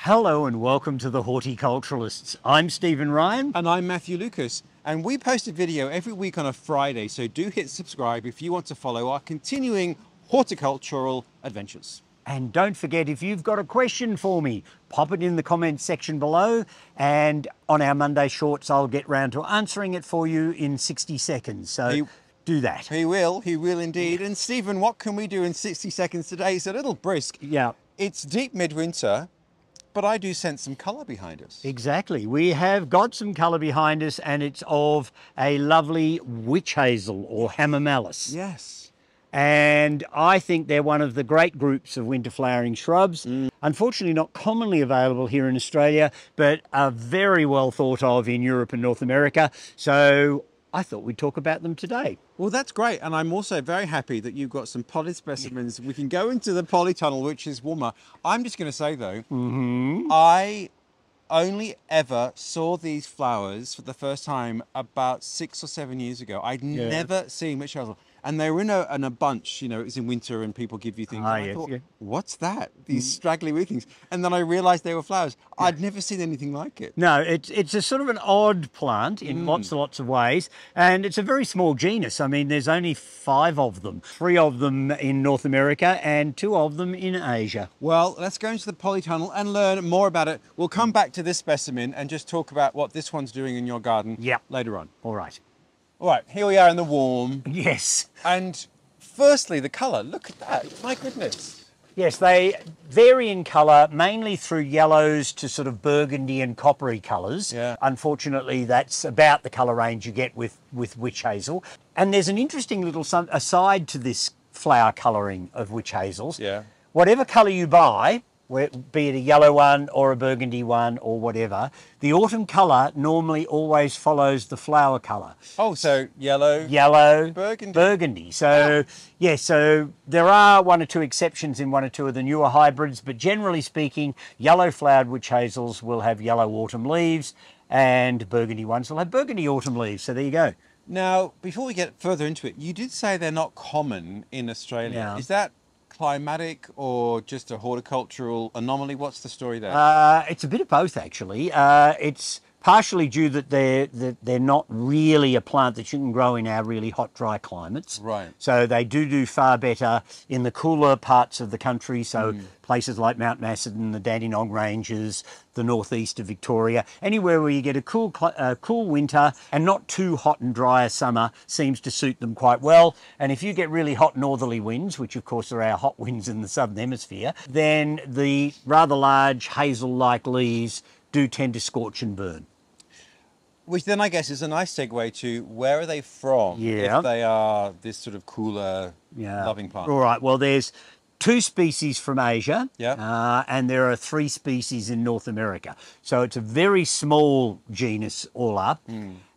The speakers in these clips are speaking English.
Hello and welcome to the Horti-Culturalists. I'm Stephen Ryan. And I'm Matthew Lucas. And we post a video every week on a Friday, so do hit subscribe if you want to follow our continuing horticultural adventures. And don't forget, if you've got a question for me, pop it in the comments section below. And on our Monday shorts, I'll get round to answering it for you in 60 seconds. So do that. He will indeed. And Stephen, what can we do in 60 seconds today? It's a little brisk. Yeah. It's deep midwinter, but I do sense some colour behind us. Exactly. We have got some colour behind us, and it's of a lovely witch hazel or Hamamelis. Yes. And I think they're one of the great groups of winter flowering shrubs. Unfortunately, not commonly available here in Australia, but are very well thought of in Europe and North America. So I thought we'd talk about them today. Well, that's great. And I'm also very happy that you've got some potted specimens. We can go into the polytunnel, which is warmer. I'm just going to say, though, I only ever saw these flowers for the first time about 6 or 7 years ago. I'd never seen witch hazel. And they were in a bunch, you know, it was in winter and people give you things. I thought, what's that? These straggly wee things. And then I realized they were flowers. I'd never seen anything like it. No, it's a sort of an odd plant in lots and lots of ways. And it's a very small genus. I mean, there's only 5 of them, 3 of them in North America and 2 of them in Asia. Well, let's go into the polytunnel and learn more about it. We'll come back to this specimen and just talk about what this one's doing in your garden later on. All right. All right, here we are in the warm. Yes. And firstly, the colour. Look at that. My goodness. Yes, they vary in colour, mainly through yellows to sort of burgundy and coppery colours. Yeah. Unfortunately, that's about the colour range you get with witch hazel. And there's an interesting little aside to this flower colouring of witch hazels. Yeah. Whatever colour you buy, be it a yellow one or a burgundy one or whatever, the autumn colour normally always follows the flower colour. Oh, so yellow, burgundy. So, so there are 1 or 2 exceptions in 1 or 2 of the newer hybrids, but generally speaking, yellow flowered witch hazels will have yellow autumn leaves and burgundy ones will have burgundy autumn leaves. So there you go. Now, before we get further into it, you did say they're not common in Australia. Yeah. Is that climatic or just a horticultural anomaly? What's the story there? It's a bit of both, actually. It's partially due that they're not really a plant that you can grow in our really hot, dry climates. Right. So they do far better in the cooler parts of the country. So places like Mount Macedon, the Dandenong Ranges, the northeast of Victoria, anywhere where you get a cool winter and not too hot and dry a summer seems to suit them quite well. And if you get really hot northerly winds, which of course are our hot winds in the southern hemisphere, then the rather large hazel-like leaves do tend to scorch and burn. Which then I guess is a nice segue to where are they from if they are this sort of cooler, loving plant? All right, well, there's 2 species from Asia, and there are 3 species in North America. So it's a very small genus all up.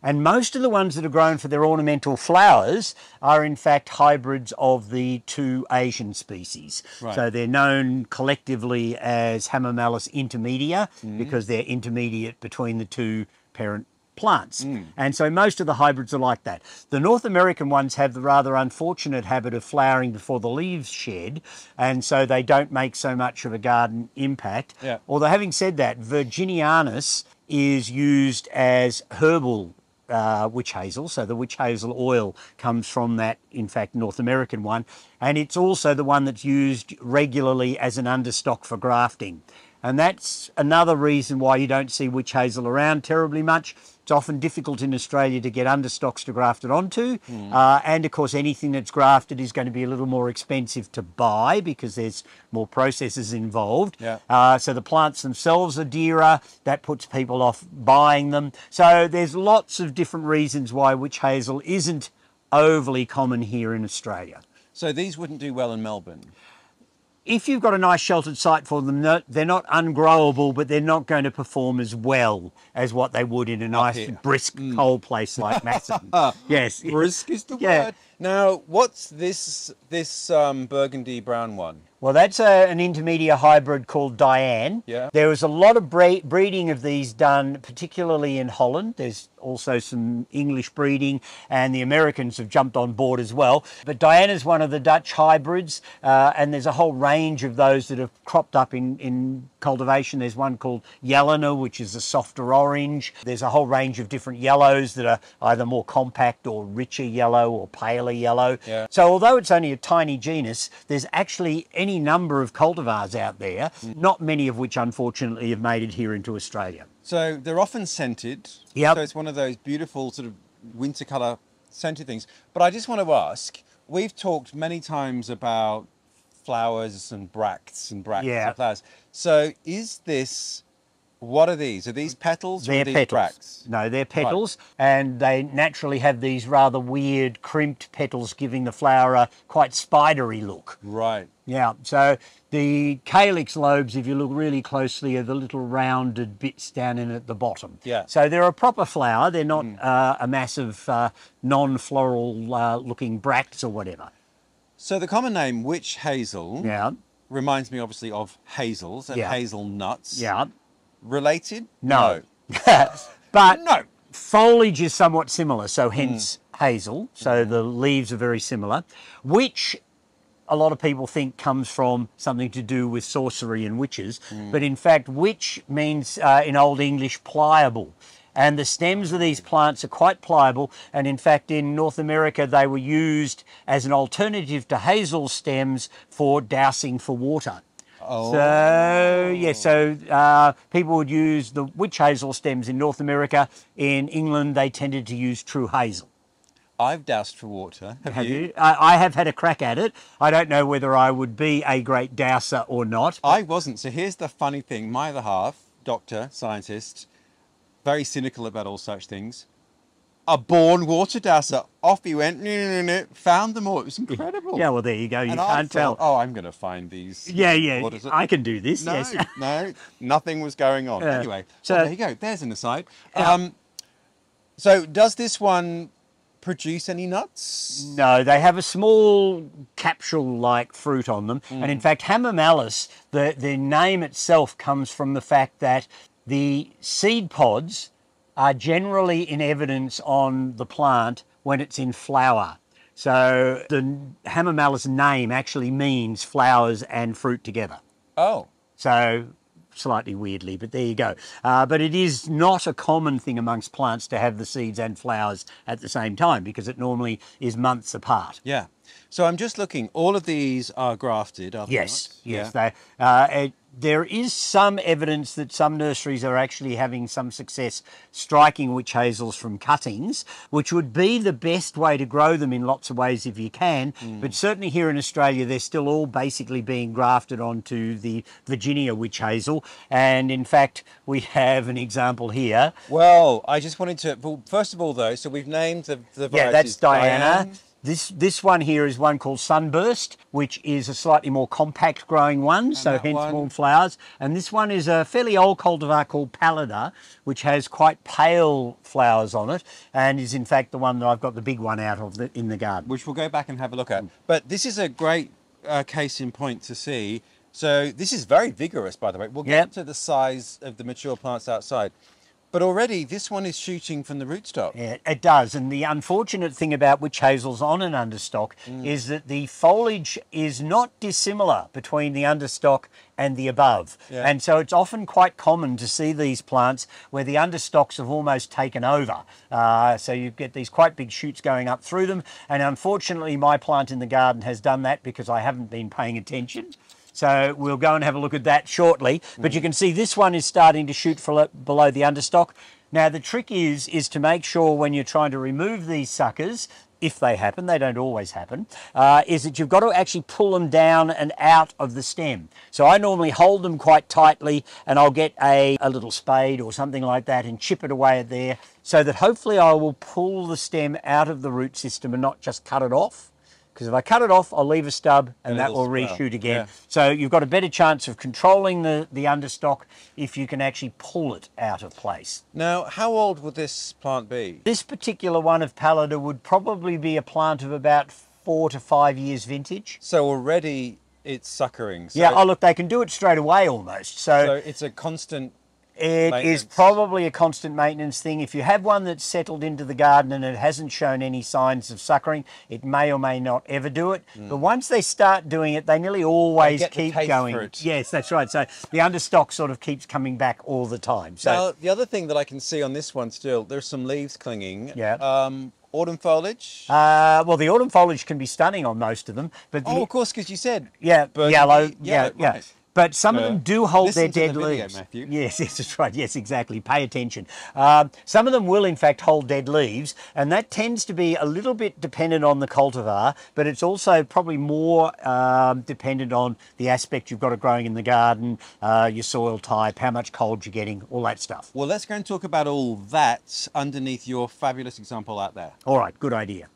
And most of the ones that are grown for their ornamental flowers are in fact hybrids of the 2 Asian species. Right. So they're known collectively as Hamamelis intermedia because they're intermediate between the 2 parent plants. And so most of the hybrids are like that. The North American ones have the rather unfortunate habit of flowering before the leaves shed, and so they don't make so much of a garden impact. Although having said that, Virginianus is used as herbal witch hazel, so the witch hazel oil comes from that, in fact, North American one, and it's also the one that's used regularly as an understock for grafting. And that's another reason why you don't see witch hazel around terribly much. It's often difficult in Australia to get understocks to graft it onto. And of course, anything that's grafted is going to be a little more expensive to buy because there's more processes involved. So the plants themselves are dearer. That puts people off buying them. So there's lots of different reasons why witch hazel isn't overly common here in Australia. So these wouldn't do well in Melbourne? If you've got a nice sheltered site for them, they're not ungrowable, but they're not going to perform as well as what they would in a nice, brisk, cold place like Macedon. Yes. Brisk is the word. Now, what's this burgundy brown one? Well, that's an intermedia hybrid called Diane. There was a lot of breeding of these done, particularly in Holland. There's also some English breeding, and the Americans have jumped on board as well. But Diane is one of the Dutch hybrids, and there's a whole range of those that have cropped up in cultivation. There's one called Yelena, which is a softer orange. There's a whole range of different yellows that are either more compact or richer yellow or paler yellow. Yeah. So although it's only a tiny genus, there's actually any number of cultivars out there, not many of which unfortunately have made it here into Australia. So they're often scented. Yep. So it's one of those beautiful sort of winter colour scented things. But I just want to ask, we've talked many times about flowers and bracts and Yeah. and flowers. So is this, what are these? Are these petals or They're are these petals. bracts? No, they're petals, and they naturally have these rather weird crimped petals, giving the flower a quite spidery look. Right. Yeah, so the calyx lobes, if you look really closely, are the little rounded bits down in at the bottom. Yeah. So they're a proper flower. They're not a massive non-floral looking bracts or whatever. So the common name witch hazel Yeah, reminds me obviously of hazels and Yeah. hazelnuts. yeah. Related? No. But No. foliage is somewhat similar, so hence hazel. So the leaves are very similar, which a lot of people think comes from something to do with sorcery and witches. But in fact, witch means in Old English pliable. And the stems of these plants are quite pliable. And in fact, in North America, they were used as an alternative to hazel stems for dousing for water. Oh. So, yeah, so people would use the witch hazel stems in North America. In England, they tended to use true hazel. I've doused for water. Have you? I have had a crack at it. I don't know whether I would be a great douser or not. I wasn't. So here's the funny thing. My other half, doctor, scientist, very cynical about all such things. A born water douser. Off he went, found them all. It was incredible. Yeah, well, there you go. You And I can't thought, tell. oh, I'm going to find these. Yeah, What is it? I can do this, No, yes. no, nothing was going on. Anyway, so- well, there you go. There's an aside. So does this one produce any nuts? No, they have a small capsule-like fruit on them. And in fact, Hamamelis, the name itself comes from the fact that the seed pods are generally in evidence on the plant when it's in flower. So the Hamamelis name actually means flowers and fruit together. Oh. So slightly weirdly, but there you go. But it is not a common thing amongst plants to have the seeds and flowers at the same time, because it normally is months apart. Yeah. So I'm just looking. All of these are grafted, are they Yes, not? yes. Yeah. There is some evidence that some nurseries are actually having some success striking witch hazels from cuttings, which would be the best way to grow them in lots of ways if you can. But certainly here in Australia, they're still all basically being grafted onto the Virginia witch hazel. And in fact, we have an example here. Well, I just wanted to. Well, first of all, though, so we've named the varieties. Yeah, that's Diana. Diane. This one here is one called Sunburst, which is a slightly more compact growing one, so that hence one? more flowers. And this one is a fairly old cultivar called Pallida, which has quite pale flowers on it, and is in fact the one that I've got the big one out of in the garden. Which we'll go back and have a look at. But this is a great case in point to see. So this is very vigorous, by the way. We'll get to the size of the mature plants outside. But already this one is shooting from the rootstock. Yeah, it does. And the unfortunate thing about witch hazels on an understock is that the foliage is not dissimilar between the understock and the above. Yeah. And so it's often quite common to see these plants where the understocks have almost taken over. So you get these quite big shoots going up through them. And unfortunately, my plant in the garden has done that because I haven't been paying attention. So we'll go and have a look at that shortly. But you can see this one is starting to shoot below the understock. Now the trick is to make sure when you're trying to remove these suckers, if they happen, they don't always happen, is that you've got to actually pull them down and out of the stem. So I normally hold them quite tightly, and I'll get a little spade or something like that and chip it away at there, so that hopefully I will pull the stem out of the root system and not just cut it off. Because if I cut it off, I'll leave a stub and that will reshoot again. Yeah. So you've got a better chance of controlling the understock if you can actually pull it out of place. Now, how old would this plant be? This particular one of Pallida would probably be a plant of about 4 to 5 years vintage. So already it's suckering. So Yeah, oh look, they can do it straight away almost. so it's a constant It is probably a constant maintenance thing. If you have one that's settled into the garden and it hasn't shown any signs of suckering, it may or may not ever do it. But once they start doing it, they nearly always keep going. Yes, that's right. So the understock sort of keeps coming back all the time. So now, the other thing that I can see on this one still, there's some leaves clinging. Yeah. Autumn foliage? Well, the autumn foliage can be stunning on most of them. But of course, because you said yellow. Yeah. Right. But some of them do hold their dead video, leaves. Matthew. Yes, that's right. Yes, exactly. Pay attention. Some of them will, in fact, hold dead leaves, and that tends to be a little bit dependent on the cultivar, but it's also probably more dependent on the aspect you've got it growing in the garden, your soil type, how much cold you're getting, all that stuff. Well, let's go and talk about all that underneath your fabulous example out there. All right, good idea.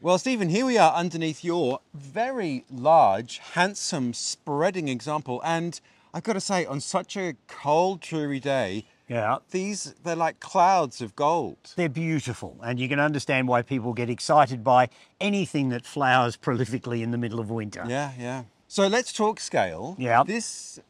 Well, Stephen, here we are underneath your very large, handsome, spreading example. And I've got to say, on such a cold, dreary day, they're like clouds of gold. They're beautiful. And you can understand why people get excited by anything that flowers prolifically in the middle of winter. Yeah. So let's talk scale. Yeah. This,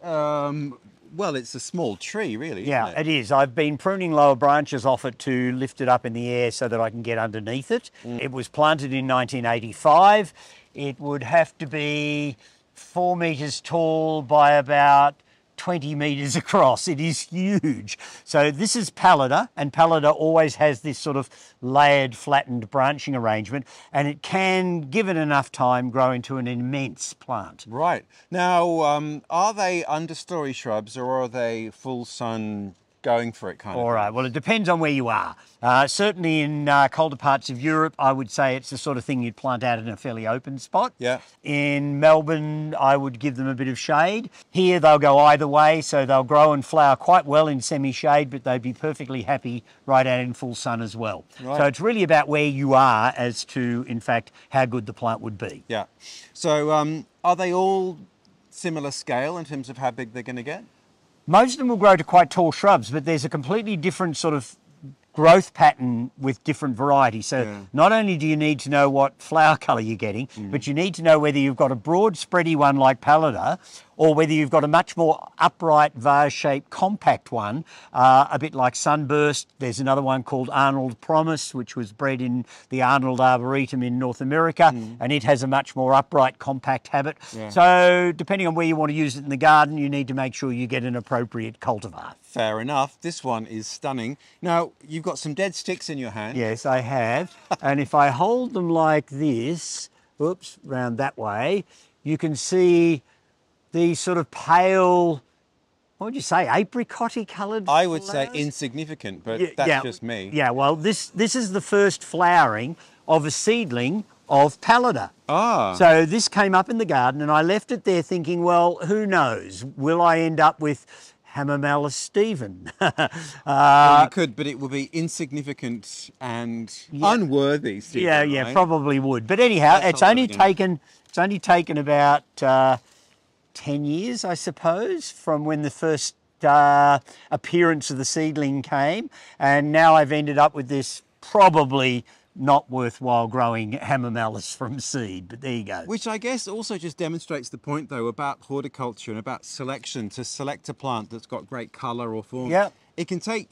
well, it's a small tree, really, Yeah, isn't it? it is. I've been pruning lower branches off it to lift it up in the air so that I can get underneath it. It was planted in 1985. It would have to be 4 metres tall by about 20 metres across. It is huge. So this is Pallida, and Pallida always has this sort of layered, flattened branching arrangement, and it can, given enough time, grow into an immense plant. Right. Now, are they understory shrubs or are they full sun going for it kind of All thing? right, well, it depends on where you are. Certainly in colder parts of Europe, I would say it's the sort of thing you'd plant out in a fairly open spot. Yeah. In Melbourne, I would give them a bit of shade. Here, they'll go either way, so they'll grow and flower quite well in semi-shade, but they'd be perfectly happy right out in full sun as well. Right. So it's really about where you are as to, in fact, how good the plant would be. Yeah. So are they all similar scale in terms of how big they're going to get? Most of them will grow to quite tall shrubs, but there's a completely different sort of growth pattern with different varieties. So not only do you need to know what flower colour you're getting, but you need to know whether you've got a broad spready one like Pallida or whether you've got a much more upright vase-shaped compact one, a bit like Sunburst. There's another one called Arnold Promise, which was bred in the Arnold Arboretum in North America, and it has a much more upright compact habit. So depending on where you want to use it in the garden, you need to make sure you get an appropriate cultivar. Fair enough. This one is stunning. Now, you've got some dead sticks in your hand. Yes, I have. And if I hold them like this, oops, round that way, you can see these sort of pale, what would you say, apricot-y coloured I would flowers? say insignificant, but that's just me. Yeah, well, this is the first flowering of a seedling of Pallida. Ah. So this came up in the garden and I left it there thinking, well, who knows? Will I end up with Hamamelis Stephen? Well, you could, but it would be insignificant and unworthy, Stephen. Yeah, right? probably would. But anyhow, That's it's only taken about 10 years, I suppose, from when the first appearance of the seedling came, and now I've ended up with this probably not worthwhile growing Hamamelis from seed, but there you go. Which I guess also just demonstrates the point, though, about horticulture and about selection. To select a plant that's got great colour or form, it can take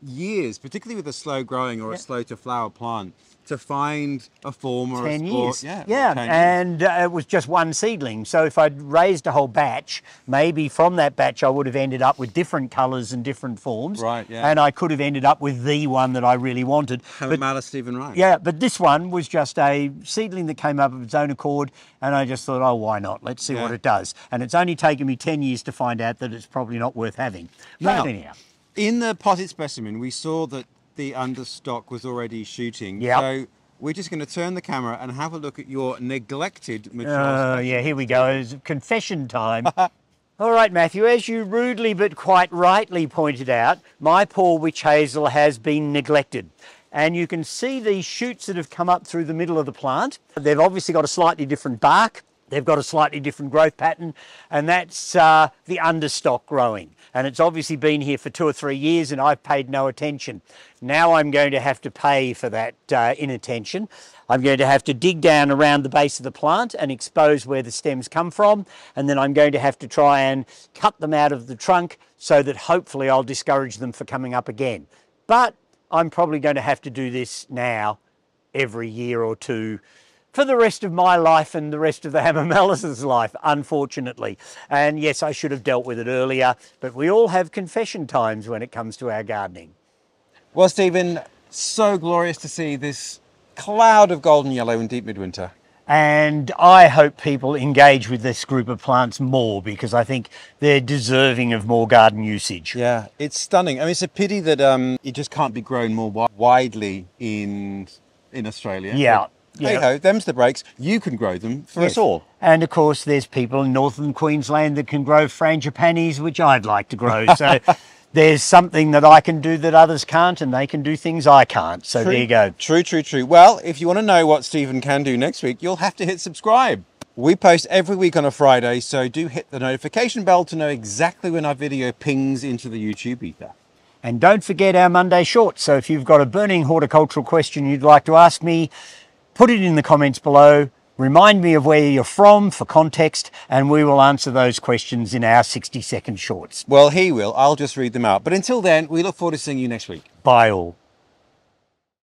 years, particularly with a slow growing or a slow to flower plant, to find a form or 10 years. Yeah, 10 and it was just one seedling. So if I'd raised a whole batch, maybe from that batch I would have ended up with different colours and different forms. Right, yeah. And I could have ended up with the one that I really wanted. Hamamelis Stephen Wright. Yeah, but this one was just a seedling that came up of its own accord, and I just thought, oh, why not? Let's see what it does. And it's only taken me 10 years to find out that it's probably not worth having. Now, But anyhow. in the potted specimen, we saw that the understock was already shooting. Yep. So we're just going to turn the camera and have a look at your neglected mature specimen. Yeah, here we go. It's confession time. All right, Matthew, as you rudely but quite rightly pointed out, my poor witch hazel has been neglected. And you can see these shoots that have come up through the middle of the plant. They've obviously got a slightly different bark. They've got a slightly different growth pattern, and that's the understock growing. And it's obviously been here for 2 or 3 years and I've paid no attention. Now I'm going to have to pay for that inattention. I'm going to have to dig down around the base of the plant and expose where the stems come from, and then I'm going to have to try and cut them out of the trunk so that hopefully I'll discourage them for coming up again. But I'm probably going to have to do this now every year or two for the rest of my life and the rest of the Hamamelis' life, unfortunately. And yes, I should have dealt with it earlier, but we all have confession times when it comes to our gardening. Well, Stephen, so glorious to see this cloud of golden yellow in deep midwinter. And I hope people engage with this group of plants more, because I think they're deserving of more garden usage. Yeah, it's stunning. I mean, it's a pity that it just can't be grown more widely in Australia. Yeah. Hey ho, them's the breaks. You can grow them for us all. And of course, there's people in northern Queensland that can grow frangipanis, which I'd like to grow. So there's something that I can do that others can't, and they can do things I can't. So there you go. True, true, true. Well, if you want to know what Stephen can do next week, you'll have to hit subscribe. We post every week on a Friday, so do hit the notification bell to know exactly when our video pings into the YouTube ether. And don't forget our Monday shorts. So if you've got a burning horticultural question you'd like to ask me, put it in the comments below. Remind me of where you're from for context, and we will answer those questions in our 60-second shorts. Well, he will. I'll just read them out. But until then, we look forward to seeing you next week. Bye all.